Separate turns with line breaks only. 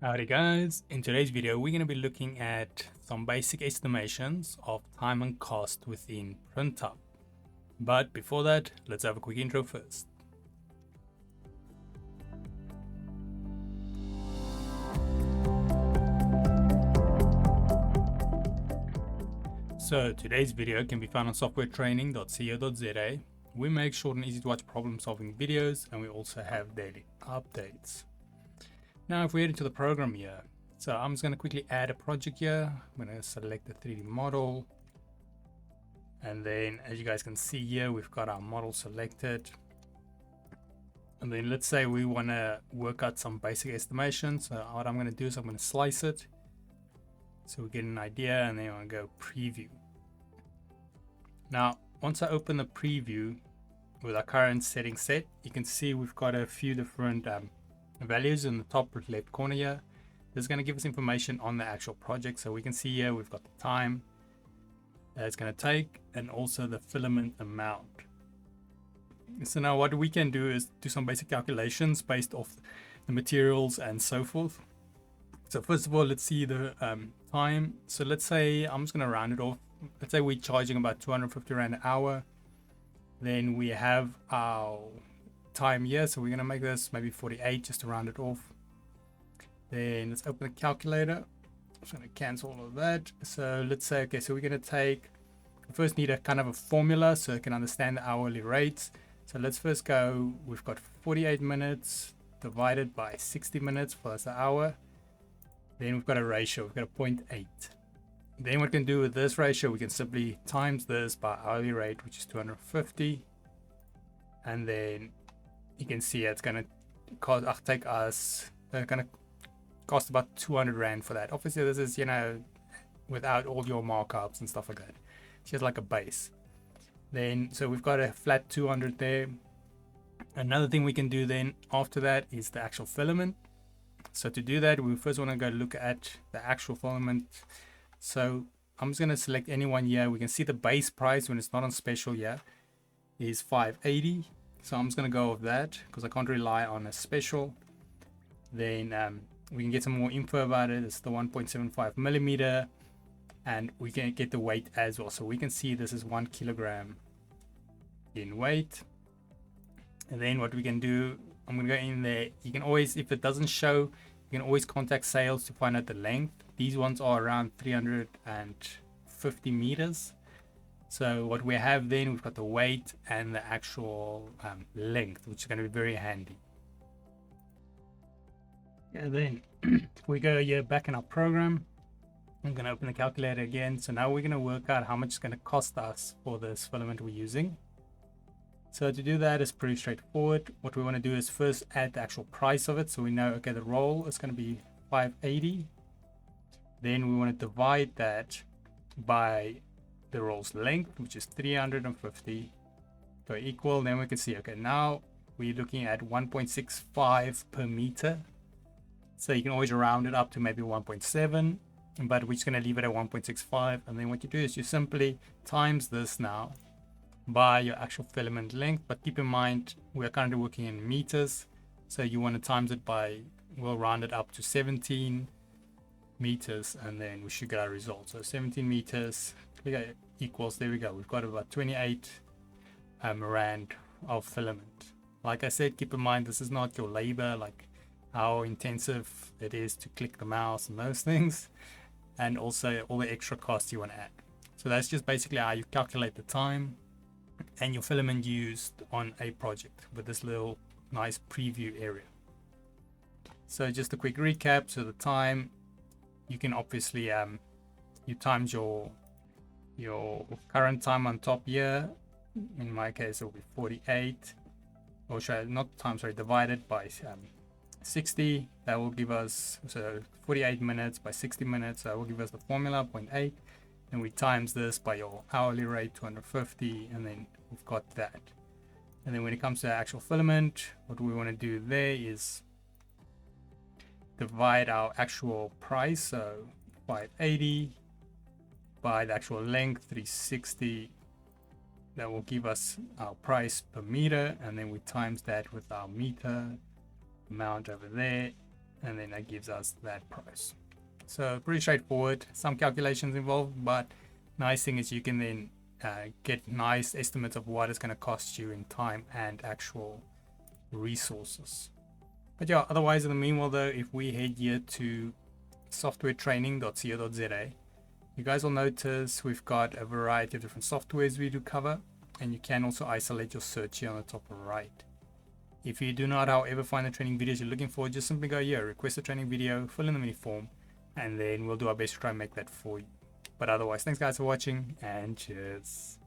Howdy guys, in today's video we're going to be looking at some basic estimations of time and cost within PrintUP. But before that, let's have a quick intro first. So today's video can be found on softwaretraining.co.za. We make short and easy to watch problem solving videos, and we also have daily updates. Now if we head into the program here, so I'm just going to quickly add a project here. I'm going to select the 3D model. And then as you guys can see here, we've got our model selected. And then let's say we want to work out some basic estimations. So what I'm going to do is I'm going to slice it. So we get an idea, and then I'm going to go preview. Now, once I open the preview with our current setting set, you can see we've got a few different values in the top left corner here. This is going to give us information on the actual project. So we can see here we've got the time that it's going to take and also the filament amount. So now what we can do is do some basic calculations based off the materials and so forth. So first of all, let's see the time. So let's say I'm just going to round it off. Let's say we're charging about 250 Rand an hour. Then we have our time here, so we're going to make this maybe 48 just to round it off. Then let's open the calculator. I'm just going to cancel all of that. So let's say, okay, so we're going to take, first need a kind of a formula so I can understand the hourly rates. So let's first go, we've got 48 minutes divided by 60 minutes for the hour. Then we've got a ratio, we've got a 0.8. Then what we can do with this ratio, we can simply times this by hourly rate, which is 250. And then you can see it's going to cost, take us, going to cost about 200 Rand for that. Obviously this is, without all your markups and stuff like that. It's just like a base. Then, so we've got a flat 200 there. Another thing we can do then after that is the actual filament. So to do that, we first want to go look at the actual filament. So I'm just going to select any one here. We can see the base price when it's not on special here is 580. So I'm just going to go with that because I can't rely on a special. Then we can get some more info about it. It's the 1.75 millimeter, and we can get the weight as well. So we can see this is 1 kilogram in weight. And then what we can do, I'm going to go in there. You can always, if it doesn't show, you can always contact sales to find out the length. These ones are around 350 meters. So what we have then, we've got the weight and the actual length, which is going to be very handy. And then we go here back in our program. I'm going to open the calculator again. So now we're going to work out how much it's going to cost us for this filament we're using. So to do that is pretty straightforward. What we want to do is first add the actual price of it. So we know, okay, the roll is going to be 580. Then we want to divide that by the roll's length, which is 350 per equal. Then we can see, okay, now we're looking at 1.65 per meter. So you can always round it up to maybe 1.7, but we're just going to leave it at 1.65. And then what you do is you simply times this now by your actual filament length. But keep in mind, we're currently working in meters. So you want to times it by, we'll round it up to 17 meters, and then we should get our result. So 17 meters equals, there we go. We've got about 28 Rand of filament. Like I said, keep in mind, this is not your labor, like how intensive it is to click the mouse and those things, and also all the extra costs you want to add. So that's just basically how you calculate the time and your filament used on a project with this little nice preview area. So just a quick recap. So the time, you can obviously you times your current time on top here. In my case, it will be 48, or should I not time, sorry, divided by 60. That will give us, so 48 minutes by 60 minutes, that will give us the formula 0.8, and we times this by your hourly rate 250, and then we've got that. And then when it comes to the actual filament, what we want to do there is divide our actual price, so 580 by the actual length 360. That will give us our price per meter, and then we times that with our meter amount over there, and then that gives us that price. So pretty straightforward, some calculations involved, but nice thing is you can then get nice estimates of what it's going to cost you in time and actual resources. But yeah, otherwise in the meanwhile though, if we head here to softwaretraining.co.za, you guys will notice we've got a variety of different softwares we do cover, and you can also isolate your search here on the top right. If you do not, however, find the training videos you're looking for, just simply go here, request a training video, fill in the mini form, and then we'll do our best to try and make that for you. But otherwise, thanks guys for watching, and cheers.